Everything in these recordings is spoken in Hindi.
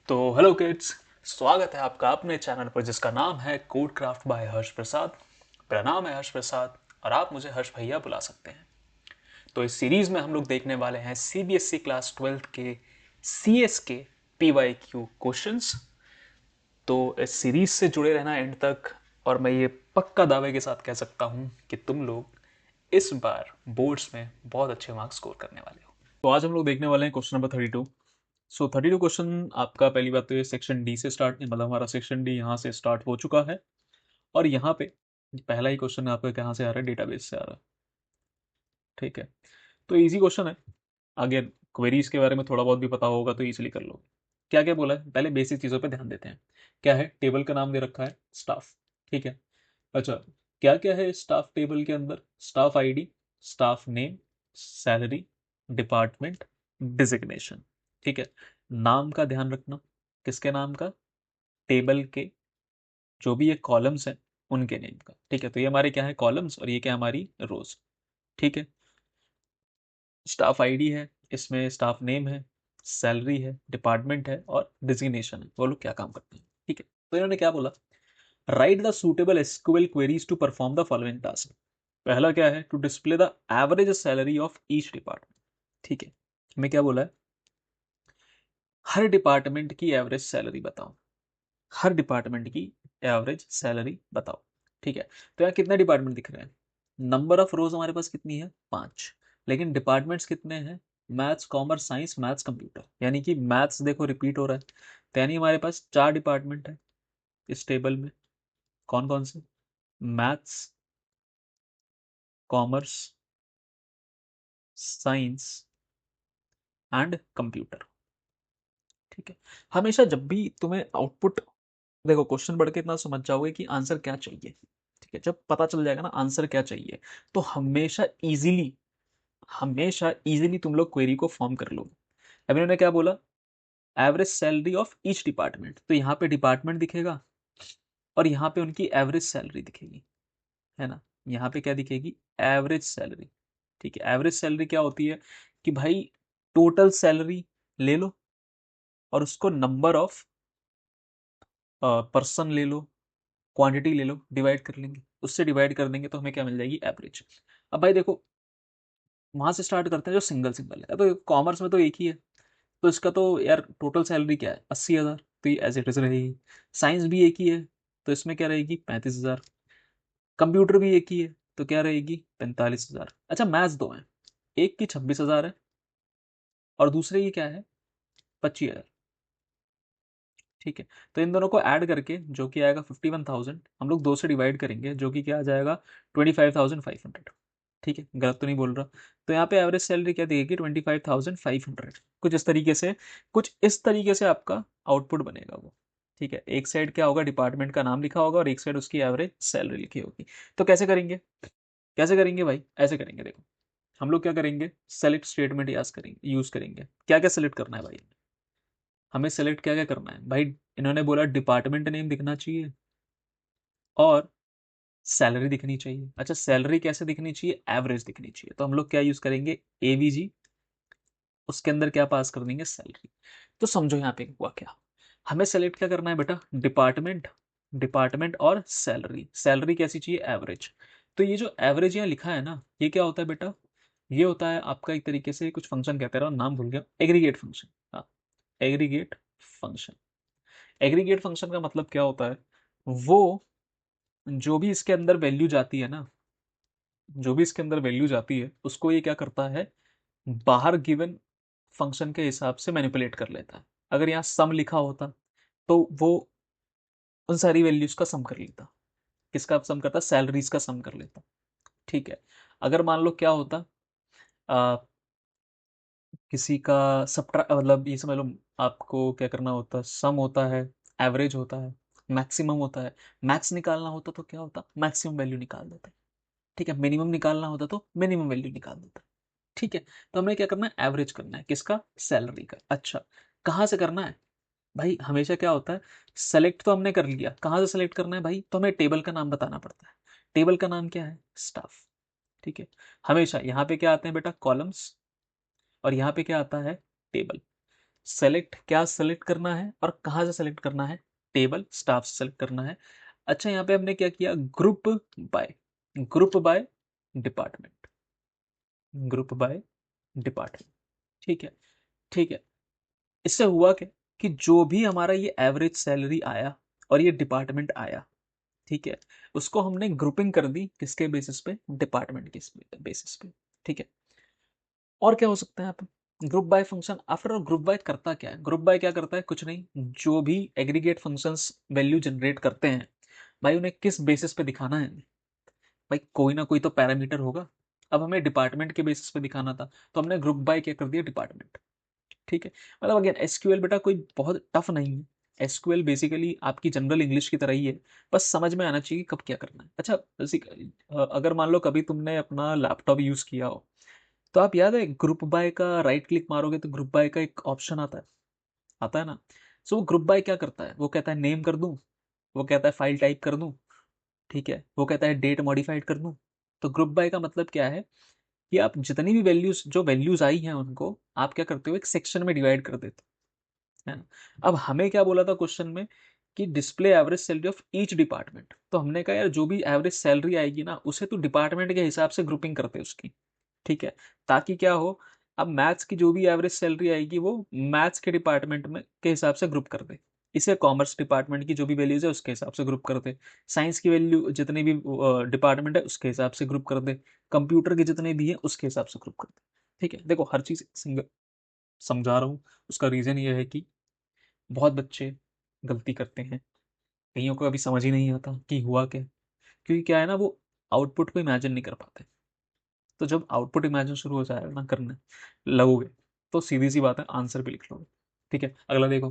तो हेलो किड्स, स्वागत है आपका अपने चैनल पर जिसका नाम है कोड क्राफ्ट बाय हर्ष प्रसाद। मेरा नाम है हर्ष प्रसाद और आप मुझे हर्ष भैया बुला सकते हैं। तो इस सीरीज में हम लोग देखने वाले हैं सीबीएसई क्लास 12 के सीएस के पीवाईक्यू क्वेश्चंस। तो इस सीरीज से जुड़े रहना एंड तक, और मैं ये पक्का दावे के साथ कह सकता हूँ कि तुम लोग इस बार बोर्ड्स में बहुत अच्छे मार्क्स स्कोर करने वाले हो। तो आज हम लोग देखने वाले हैं क्वेश्चन नंबर 32। सो 32 क्वेश्चन आपका, पहली बात तो ये सेक्शन डी से स्टार्ट नहीं, मतलब हमारा सेक्शन डी यहाँ से स्टार्ट हो चुका है। और यहाँ पे पहला ही क्वेश्चन आपका कहाँ से आ रहा है? डेटाबेस से आ रहा है। ठीक है, तो इजी क्वेश्चन है। आगे क्वेरीज के बारे में थोड़ा बहुत भी पता होगा तो इजीली कर लोगे। क्या क्या बोला है, पहले बेसिक चीज़ों पे ध्यान देते हैं। क्या है? टेबल का नाम दे रखा है स्टाफ। ठीक है, अच्छा, क्या क्या है स्टाफ टेबल के अंदर? Staff ID, staff name, salary, department, designation. ठीक है, नाम का ध्यान रखना। किसके नाम का? टेबल के जो भी ये कॉलम्स हैं उनके नेम का। ठीक है, तो ये हमारे क्या है? कॉलम्स, और ये क्या हमारी? रोज। ठीक है, स्टाफ आईडी है, इसमें स्टाफ नेम है, सैलरी है, डिपार्टमेंट है और डिजिग्नेशन है, वो लोग क्या काम करते हैं। ठीक है, तो इन्होंने क्या बोला? Write the suitable SQL queries to perform the following task. पहला क्या है? To display the average salary of each department. ठीक है, हमें क्या बोला है? हर डिपार्टमेंट की एवरेज सैलरी बताओ। हर डिपार्टमेंट की एवरेज सैलरी बताओ। ठीक है, तो यहाँ कितने डिपार्टमेंट दिख रहे हैं? नंबर ऑफ रोज हमारे पास कितनी है? 5। लेकिन डिपार्टमेंट्स कितने हैं? Maths, commerce, science, maths, computer. यानी कि मैथ्स देखो रिपीट हो रहा है, तो यानी हमारे पास 4 डिपार्टमेंट है इस टेबल में। कौन कौन से? Maths, commerce, science and computer. ठीक है, हमेशा जब भी तुम्हें आउटपुट देखो, क्वेश्चन पढ़ के इतना समझ जाओगे कि आंसर क्या चाहिए। ठीक है, जब पता चल जाएगा ना आंसर क्या चाहिए, तो हमेशा इजीली तुम लोग क्वेरी को फॉर्म कर लोगे। अभी उन्होंने क्या बोला? Average salary of each department, तो यहाँ पे डिपार्टमेंट दिखेगा और यहाँ पे उनकी एवरेज सैलरी दिखेगी, है ना? यहाँ पे क्या दिखेगी? Average salary. ठीक है, एवरेज सैलरी क्या होती है कि भाई टोटल सैलरी ले लो और उसको नंबर ऑफ पर्सन ले लो, क्वांटिटी ले लो, डिवाइड कर लेंगे, उससे डिवाइड कर देंगे तो हमें क्या मिल जाएगी? एवरेज। अब भाई देखो, वहां से स्टार्ट करते हैं जो सिंगल सिंगल है। तो कॉमर्स में तो एक ही है, तो इसका तो यार टोटल सैलरी क्या है? 80,000, तो ये एज इट इज रहेगी। साइंस भी एक ही है, तो इसमें क्या रहेगी? 35,000। कंप्यूटर भी एक ही है, तो क्या रहेगी? 45,000। अच्छा, मैथ्स दो हैं, एक की 26,000 है और दूसरे की क्या है? 25,000। ठीक है, तो इन दोनों को ऐड करके जो कि आएगा 51,000, हम लोग 2 से डिवाइड करेंगे, जो कि क्या आ जाएगा? 25,500। ठीक है, गलत तो नहीं बोल रहा? तो यहाँ पे एवरेज सैलरी क्या दिखेगी? 25,500। कुछ इस तरीके से आपका आउटपुट बनेगा वो। ठीक है, एक साइड क्या होगा? डिपार्टमेंट का नाम लिखा होगा और एक साइड उसकी एवरेज सैलरी लिखी होगी। तो कैसे करेंगे? कैसे करेंगे भाई? ऐसे करेंगे, देखो हम लोग क्या करेंगे? सेलेक्ट स्टेटमेंट यूज करेंगे। क्या क्या सेलेक्ट करना है भाई? हमें सेलेक्ट क्या क्या करना है भाई? इन्होंने बोला डिपार्टमेंट नेम दिखना चाहिए और सैलरी दिखनी चाहिए। अच्छा, सैलरी कैसे दिखनी चाहिए? एवरेज दिखनी चाहिए। तो हम लोग क्या यूज करेंगे? एवीजी, उसके अंदर क्या पास कर देंगे? सैलरी। तो समझो यहाँ पे हुआ क्या? हमें सेलेक्ट क्या करना है बेटा? डिपार्टमेंट, डिपार्टमेंट और सैलरी। सैलरी कैसी चाहिए? एवरेज। तो ये जो एवरेज यहाँ लिखा है ना, ये क्या होता है बेटा? ये होता है आपका एक तरीके से कुछ फंक्शन कहते हैं, नाम भूल गया, एग्रीगेट फंक्शन। हाँ, एग्रीगेट फंक्शन। एग्रीगेट फंक्शन का मतलब क्या होता है? वो जो भी इसके अंदर वैल्यू जाती है ना, जो भी इसके अंदर वैल्यू जाती है उसको ये क्या करता है? बाहर गिवन फंक्शन के हिसाब से मैनिपुलेट कर लेता है। अगर यहाँ सम लिखा होता तो वो उन सारी वैल्यूज का सम कर लेता। किसका सम करता? सैलरीज का सम कर लेता। ठीक है, अगर मान लो क्या होता, आ, किसी का सब्ट्रा मतलब ये समझ लो, आपको क्या करना होता? सम होता है, एवरेज होता है, मैक्सिमम होता है। मैक्स निकालना होता तो क्या होता? मैक्सिमम वैल्यू निकाल देता। ठीक है, मिनिमम निकालना होता तो मिनिमम वैल्यू निकाल देता। ठीक है, तो हमें क्या करना है? एवरेज करना है। किसका? सैलरी का। अच्छा, कहाँ से करना है भाई? हमेशा क्या होता है? सेलेक्ट तो हमने कर लिया, कहाँ से सेलेक्ट करना है भाई? तो हमें टेबल का नाम बताना पड़ता है। टेबल का नाम क्या है? स्टाफ। ठीक है, हमेशा यहाँ पे क्या आते हैं बेटा? कॉलम्स, और यहाँ पे क्या आता है? टेबल। सेलेक्ट क्या सेलेक्ट करना है और कहाँ से सेलेक्ट करना है, टेबल स्टाफ से सेलेक्ट करना है। अच्छा यहाँ पे हमने क्या किया, group by department, group by department. ठीक है, ठीक है। इससे हुआ क्या कि जो भी हमारा ये एवरेज सैलरी आया और ये डिपार्टमेंट आया, ठीक है, उसको हमने ग्रुपिंग कर दी किसके बेसिस पे, डिपार्टमेंट के बेसिस पे। ठीक है, और क्या हो सकता है यहाँ पे, group by function. After all group by करता क्या है, ग्रुप बाय क्या करता है, कुछ नहीं, जो भी एग्रीगेट फंक्शंस वैल्यू जनरेट करते हैं भाई, उन्हें किस बेसिस पे दिखाना है भाई, कोई ना कोई तो पैरामीटर होगा। अब हमें डिपार्टमेंट के बेसिस पे दिखाना था, तो हमने ग्रुप बाय क्या कर दिया, डिपार्टमेंट। ठीक है, मतलब अगेन एसक्यूएल बेटा कोई बहुत टफ नहीं है। एसक्यूएल बेसिकली आपकी जनरल इंग्लिश की तरह ही है, बस समझ में आना चाहिए कब क्या करना है। अच्छा अगर मान लो कभी तुमने अपना लैपटॉप यूज किया हो, तो आप याद है ग्रुप बाय का राइट क्लिक मारोगे तो ग्रुप बाय का एक ऑप्शन आता है ना। सो वो ग्रुप बाय क्या करता है, वो कहता है नेम कर दूं, वो कहता है फाइल टाइप कर दूं, ठीक है, वो कहता है डेट मॉडिफाइड कर दूं। तो ग्रुप बाय का मतलब क्या है कि आप जितनी भी वैल्यूज, जो वैल्यूज आई हैं उनको आप क्या करते हो, एक सेक्शन में डिवाइड कर देते हो, है ना। अब हमें क्या बोला था क्वेश्चन में कि display average salary of each department, तो हमने कहा यार जो भी एवरेज सैलरी आएगी ना उसे तो डिपार्टमेंट के हिसाब से ग्रुपिंग करते हैं उसकी। ठीक है, ताकि क्या हो, अब मैथ्स की जो भी एवरेज सैलरी आएगी वो मैथ्स के डिपार्टमेंट में के हिसाब से ग्रुप कर दे, इसे कॉमर्स डिपार्टमेंट की जो भी वैल्यूज है उसके हिसाब से ग्रुप कर दे, साइंस की वैल्यू जितने भी डिपार्टमेंट है उसके हिसाब से ग्रुप कर दे, कंप्यूटर के जितने भी हैं उसके हिसाब से ग्रुप कर दे। ठीक है, देखो हर चीज समझा रहा हूँ, उसका रीजन ये है कि बहुत बच्चे गलती करते हैं, कईयों को अभी समझ ही नहीं आता कि हुआ क्या, क्योंकि क्या है ना, वो आउटपुट को इमेजिन नहीं कर पाते। तो जब आउटपुट इमेजिन शुरू हो जाएगा ना करने लगोगे, तो सीधी सी बात है आंसर भी लिख लोगे। ठीक है, अगला देखो,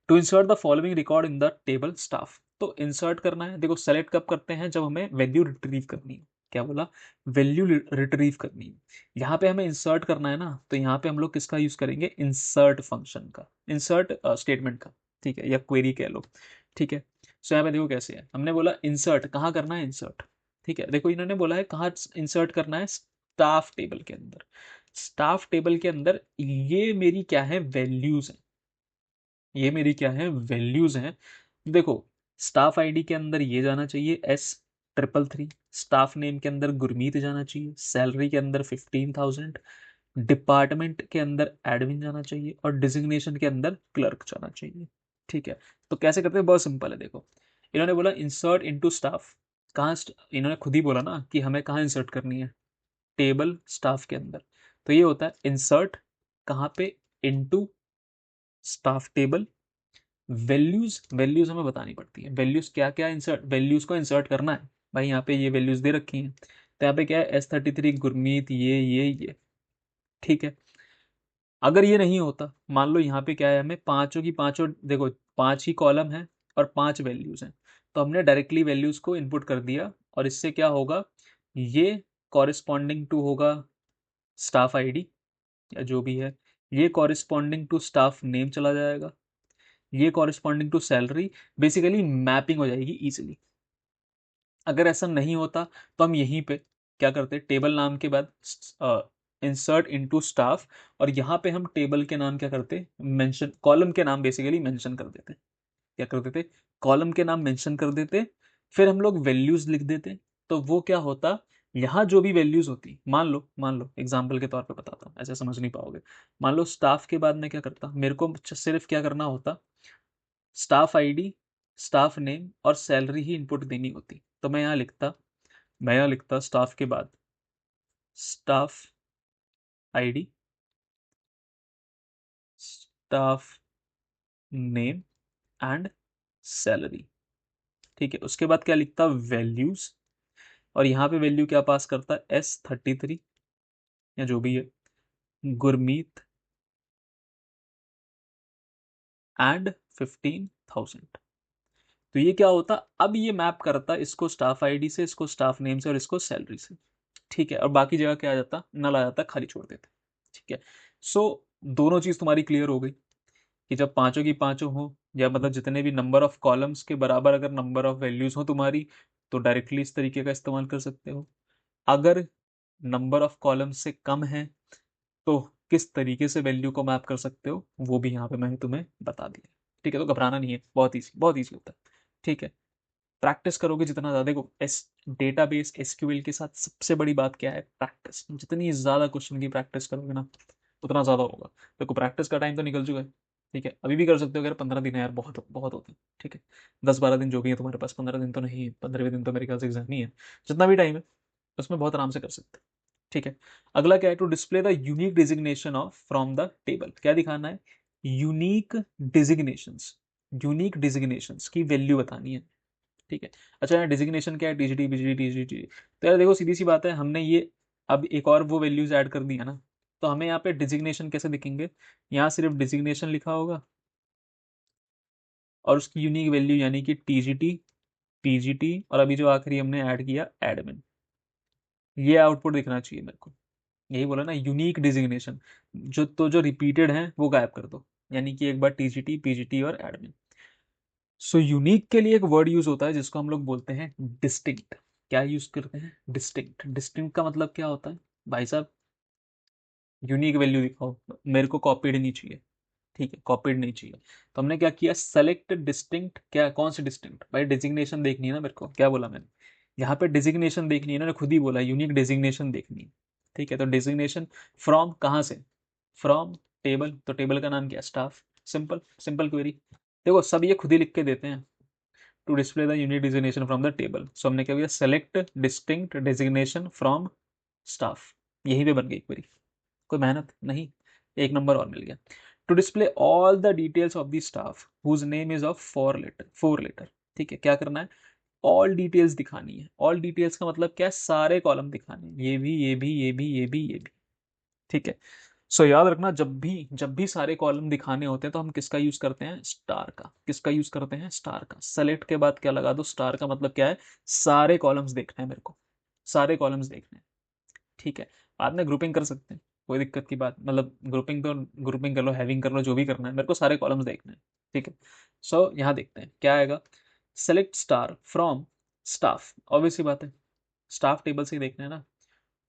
to insert the following record in the table staff. तो इंसर्ट करना है, देखो सेलेक्ट कब करते हैं, जब हमें वैल्यू रिट्रीव करनी है। क्या बोला, वैल्यू रिट्रीव करनी है। यहाँ पे हमें इंसर्ट करना है ना, तो यहाँ पे हम लोग किसका यूज करेंगे, इंसर्ट फंक्शन का, इंसर्ट स्टेटमेंट का। ठीक है, या क्वेरी कह लो। ठीक है, सो यहाँ पे देखो कैसे है, हमने बोला इंसर्ट कहाँ करना है, इंसर्ट। ठीक है, देखो इन्होंने बोला है कहाँ इंसर्ट करना है, स्टाफ टेबल के अंदर। स्टाफ टेबल के अंदर ये मेरी क्या है, वैल्यूज है, ये मेरी क्या है, वैल्यूज हैं। देखो स्टाफ आईडी के अंदर ये जाना चाहिए S333, स्टाफ नेम के अंदर गुरमीत जाना चाहिए, सैलरी के अंदर 15,000, डिपार्टमेंट के अंदर एडमिन जाना चाहिए और डिजिग्नेशन के अंदर क्लर्क जाना चाहिए। ठीक है, तो कैसे करते हैं, बहुत सिंपल है। देखो इन्होंने बोला इंसर्ट इनटू स्टाफ, कहाँ इन्होंने खुद ही बोला ना कि हमें कहाँ इंसर्ट करनी है, टेबल स्टाफ के अंदर। तो ये होता है इंसर्ट कहाँ पे, into staff table. Values, values हमें बतानी पड़ती है, वैल्यूज क्या क्या इंसर्ट, वैल्यूज को इंसर्ट करना है भाई। यहाँ पे ये वैल्यूज दे रखी हैं, तो यहाँ पे क्या है, S33 गुरमीत ये। ठीक है, अगर ये नहीं होता, मान लो यहाँ पे क्या है, हमें पांचों की पांचों, देखो पांच ही कॉलम है और पांच वैल्यूज हैं, तो हमने डायरेक्टली वैल्यूज को इनपुट कर दिया, और इससे क्या होगा, ये कॉरिस्पॉन्डिंग टू होगा स्टाफ आईडी या जो भी है, ये कॉरिस्पॉन्डिंग टू स्टाफ नेम चला जाएगा, ये corresponding to salary, basically mapping हो जाएगी इजीली। अगर ऐसा नहीं होता तो हम यहीं पे क्या करते, टेबल नाम के बाद इंसर्ट इनटू स्टाफ, और यहाँ पे हम टेबल के नाम क्या करते, मेंशन, कॉलम के नाम बेसिकली मेंशन कर देते, क्या कर देते, कॉलम के नाम मेंशन कर देते, फिर हम लोग वैल्यूज लिख देते। तो वो क्या होता, यहाँ जो भी वैल्यूज होती, मान लो एग्जाम्पल के तौर पे बताता हूँ, ऐसे समझ नहीं पाओगे। मान लो स्टाफ के बाद मैं क्या करता, मेरे को सिर्फ क्या करना होता, स्टाफ आईडी, स्टाफ नेम और सैलरी ही इनपुट देनी होती। तो मैं यहाँ लिखता स्टाफ के बाद staff ID, staff name and salary. ठीक है, उसके बाद क्या लिखता, वैल्यूज, और यहाँ पे वैल्यू क्या पास करता, S33 या जो भी है, गुरमीत एंड 15,000। तो ये क्या होता, अब ये मैप करता इसको स्टाफ आईडी से, इसको स्टाफ नेम से और इसको सैलरी से। ठीक है, और बाकी जगह क्या आ जाता, नल आ जाता, खाली छोड़ देते। ठीक है, सो दोनों चीज तुम्हारी क्लियर हो गई कि जब पांचों की पांचों हो, या मतलब जितने भी नंबर ऑफ कॉलम्स के बराबर अगर नंबर ऑफ वैल्यूज हो तुम्हारी, तो डायरेक्टली इस तरीके का इस्तेमाल कर सकते हो। अगर नंबर ऑफ कॉलम्स से कम है तो किस तरीके से वैल्यू को मैप कर सकते हो वो भी यहाँ पे मैंने तुम्हें बता दिया। ठीक है, तो घबराना नहीं है, बहुत ईजी होता है। ठीक है, प्रैक्टिस करोगे जितना ज़्यादा, देखो एस डेटाबेस एसक्यूएल के साथ सबसे बड़ी बात क्या है, प्रैक्टिस। जितनी ज़्यादा क्वेश्चन की प्रैक्टिस करोगे ना उतना ज़्यादा होगा। देखो प्रैक्टिस का टाइम तो निकल चुका है, ठीक है, अभी भी कर सकते हो अगर 15 दिन है यार, बहुत बहुत होते हैं। ठीक है, 10-12 दिन जो भी है तुम्हारे पास, 15 दिन तो नहीं है, 15वें दिन तो मेरे ख्याल से एग्जाम ही है। जितना भी टाइम है उसमें बहुत आराम से कर सकते हैं। ठीक है, अगला क्या है, to display the unique designation of from the table. क्या दिखाना है, यूनिक डिजिग्नेशंस, यूनिक डिजिग्नेशंस की वैल्यू बतानी है। ठीक है, अच्छा यार डिजिग्नेशन क्या है, टीजीटी बीजीटी टीजीटी। तो यार देखो सीधी सी बात है, हमने ये अब एक और वो वैल्यूज ऐड कर दी है ना, तो हमें यहाँ पे डिजिग्नेशन कैसे दिखेंगे, यहाँ सिर्फ डिजिग्नेशन लिखा होगा और उसकी यूनिक वैल्यू यानी कि टीजीटी पीजीटी, और अभी जो आखिरी हमने ऐड किया एडमिन, ये आउटपुट दिखना चाहिए मेरे को। यही बोला ना, यूनिक डिजिग्नेशन। जो रिपीटेड है वो गायब कर दो, यानी कि एक बार टीजीटी पीजीटी और एडमिन। सो यूनिक के लिए एक वर्ड यूज होता है जिसको हम लोग बोलते हैं डिस्टिंक्ट। क्या यूज करते हैं, डिस्टिंक्ट। डिस्टिंक्ट का मतलब क्या होता है भाई साहब, यूनिक वैल्यू दिखाओ, मेरे को कॉपीड नहीं चाहिए। ठीक है, कॉपीड नहीं चाहिए। तो हमने क्या किया, सेलेक्ट डिस्टिंक्ट। क्या, कौन सी डिस्टिंक्ट भाई, डिजिग्नेशन देखनी है ना मेरे को, क्या बोला मैंने, यहाँ पे डिजिग्नेशन देखनी है ना, खुद ही बोला यूनिक डिजिग्नेशन देखनी है। ठीक है, तो डिजिग्नेशन फ्रॉम कहाँ से, फ्रॉम टेबल। तो टेबल का नाम क्या है, स्टाफ। Simple simple query. देखो सब ये खुद ही लिख के देते हैं, to display the unique designation from the table. So हमने क्या किया, select distinct designation from staff, यहीं पे बन गई क्वेरी, कोई मेहनत नहीं, एक नंबर और मिल गया। To display all the details of the staff whose name is of 4 letter. ठीक है, क्या करना है, ऑल डिटेल्स दिखानी है। ऑल डिटेल्स का मतलब क्या है, सारे कॉलम दिखाने हैं, ये भी ये भी ये भी ये भी ये भी। ठीक है, सो याद रखना, जब भी सारे कॉलम दिखाने होते हैं तो हम किसका यूज करते हैं, स्टार का। किसका यूज करते हैं, स्टार का। सेलेक्ट के बाद क्या लगा दो, स्टार का। मतलब क्या है, सारे कॉलम्स देखने हैं मेरे को, सारे कॉलम्स देखने हैं। ठीक है, बाद में ग्रुपिंग कर सकते हैं, कोई दिक्कत की बात, मतलब ग्रुपिंग तो ग्रुपिंग कर लो, हैविंग कर लो, जो भी करना है, मेरे को सारे कॉलम्स देखने हैं। ठीक है, सो यहाँ देखते हैं क्या आएगा, select star from staff. Obvious सी बात है, स्टाफ टेबल से ही देखना है ना,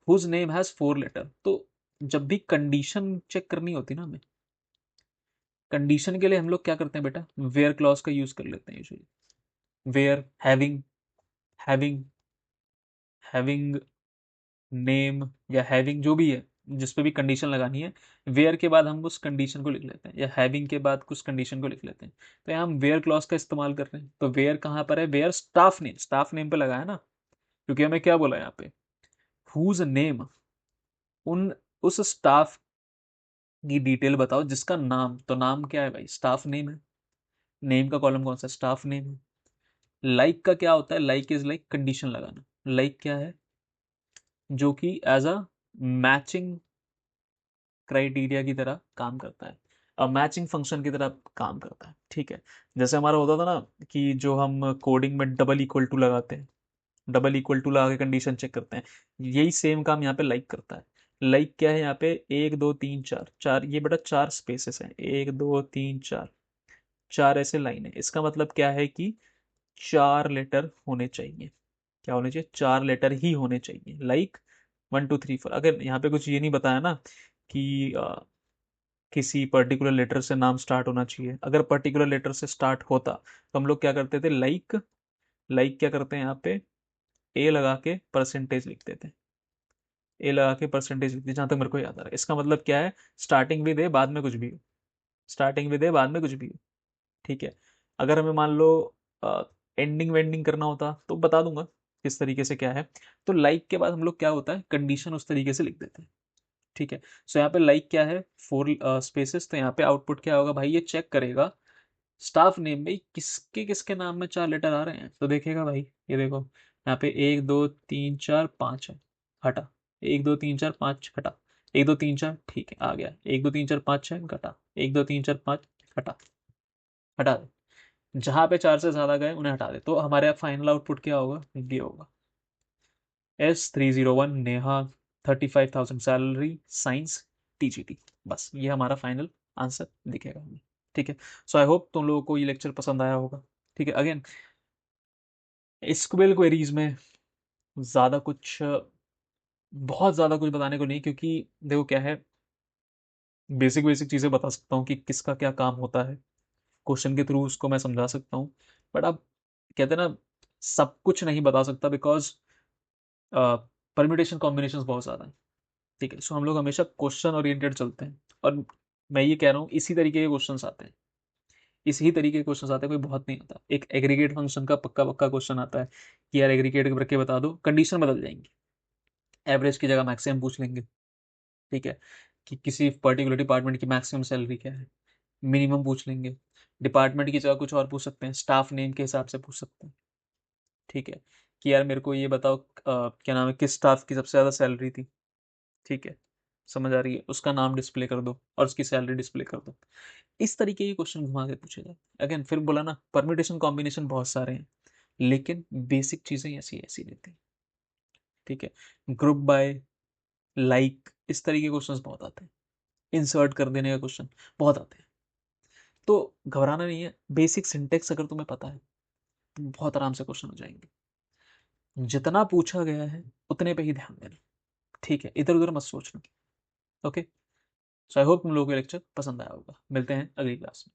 हुज नेम हैज 4 लेटर। तो जब भी कंडीशन चेक करनी होती है ना हमें, कंडीशन के लिए हम लोग क्या करते हैं बेटा, वेयर क्लॉज का यूज कर लेते हैं usually. Where, having having name या हैविंग, जो भी है जिस पे भी कंडीशन लगानी है, वेयर के बाद हम उस कंडीशन को लिख लेते हैं, या हैविंग के बाद कुछ कंडीशन को लिख लेते हैं। तो यहाँ हम वेयर क्लॉज का इस्तेमाल कर रहे हैं। तो वेयर कहाँ पर है, वेयर स्टाफ नेम पे लगा है ना, क्योंकि हमें क्या बोला यहाँ पे, हुज नेम, उन उस स्टाफ की डिटेल बताओ जिसका नाम, तो नाम क्या है भाई, स्टाफ नेम है। नेम का कॉलम कौन सा, स्टाफ नेम है। लाइक का क्या होता है, लाइक इज लाइक कंडीशन लगाना। लाइक क्या है, जो कि एज अ मैचिंग क्राइटेरिया की तरह काम करता है, अब मैचिंग फंक्शन की तरह काम करता है। ठीक है, जैसे हमारा होता था ना कि जो हम कोडिंग में डबल इक्वल टू लगाते हैं, डबल इक्वल टू लगा के कंडीशन चेक करते हैं, यही सेम काम यहाँ पे लाइक करता है। लाइक क्या है, यहाँ पे 1 2 3 4, चार ये बेटा 4 स्पेसेस हैं, 1 2 3 4, 4 ऐसे लाइन है। इसका मतलब क्या है कि 4 लेटर होने चाहिए। क्या होने चाहिए, 4 लेटर ही होने चाहिए। लाइक 1 2 3 4। अगर यहाँ पे कुछ ये नहीं बताया ना कि किसी पर्टिकुलर लेटर से नाम स्टार्ट होना चाहिए, अगर पर्टिकुलर लेटर से स्टार्ट होता तो हम लोग क्या करते थे, लाइक लाइक क्या करते हैं यहाँ पे, ए लगा के परसेंटेज लिख देते हैं, ए लगा के परसेंटेज लिख देते, जहां तक मेरे को याद आ रहा है। इसका मतलब क्या है, स्टार्टिंग भी दे बाद में कुछ भी हो, स्टार्टिंग भी दे बाद में कुछ भी हो। ठीक है, अगर हमें मान लो एंडिंग वेंडिंग करना होता तो बता दूंगा किस तरीके से क्या है। तो लाइक के बाद हम लोग क्या होता है, कंडीशन उस तरीके से लिख देते हैं। ठीक है, सो यहाँ पे लाइक क्या है, 4 स्पेसेस। तो यहाँ पे आउटपुट क्या होगा भाई, ये चेक करेगा स्टाफ नेम में किसके किसके नाम में 4 लेटर आ रहे हैं। तो देखेगा भाई, ये देखो यहाँ पे 1 2 3 4 5 है, हटा। 1 2 3 4 5 हटा, 1 2 3 4 ठीक है आ गया, 1 2 3 4 5 है, घटा, 1 2 3 4 5 हटा, हटा दे। जहां पे 4 से ज्यादा गए उन्हें हटा दे। तो हमारे फाइनल आउटपुट क्या होगा, ये होगा S301 Neha 35,000 salary science TGT। बस ये हमारा फाइनल आंसर दिखेगा हमें। ठीक है, सो आई होप तुम लोगों को ये लेक्चर पसंद आया होगा। ठीक है, अगेन एसक्यूएल क्वेरीज में ज़्यादा कुछ, बहुत ज़्यादा कुछ बताने को नहीं, क्योंकि देखो क्या है, बेसिक बेसिक चीज़ें बता सकता हूँ कि किसका क्या काम होता है, क्वेश्चन के थ्रू उसको मैं समझा सकता हूँ। बट आप कहते हैं ना, सब कुछ नहीं बता सकता, बिकॉज परम्यूटेशन कॉम्बिनेशन बहुत ज़्यादा है। ठीक है, सो हम लोग हमेशा क्वेश्चन ओरिएंटेड चलते हैं, और मैं ये कह रहा हूँ इसी तरीके के क्वेश्चन आते हैं, इसी तरीके के क्वेश्चन आते हैं, कोई बहुत नहीं आता। एक एग्रीगेट फंक्शन का पक्का पक्का क्वेश्चन आता है कि यार एग्रीगेट करके बता दो, कंडीशन बदल जाएंगी, एवरेज की जगह मैक्सिमम पूछ लेंगे। ठीक है, कि किसी पर्टिकुलर डिपार्टमेंट की मैक्सिमम सैलरी क्या है, मिनिमम पूछ लेंगे। डिपार्टमेंट की जगह कुछ और पूछ सकते हैं, स्टाफ नेम के हिसाब से पूछ सकते हैं। ठीक है, कि यार मेरे को ये बताओ क्या नाम है, किस स्टाफ की सबसे ज़्यादा सैलरी थी। ठीक है, समझ आ रही है, उसका नाम डिस्प्ले कर दो और उसकी सैलरी डिस्प्ले कर दो। इस तरीके के क्वेश्चन घुमा के पूछे जाते हैं। अगेन फिर बोला ना, परम्यूटेशन कॉम्बिनेशन बहुत सारे हैं, लेकिन बेसिक चीज़ें ऐसी ऐसी रहती हैं। ठीक है, ग्रुप बाय, लाइक, इस तरीके के क्वेश्चंस बहुत आते हैं, इंसर्ट कर देने का क्वेश्चन बहुत आते हैं। तो घबराना नहीं है, बेसिक सिंटेक्स अगर तुम्हें पता है तो बहुत आराम से क्वेश्चन हो जाएंगे। जितना पूछा गया है उतने पे ही ध्यान देना। ठीक है, इधर उधर मत सोचना। ओके, सो आई होप तुम लोगों को लेक्चर पसंद आया होगा। मिलते हैं अगली क्लास में।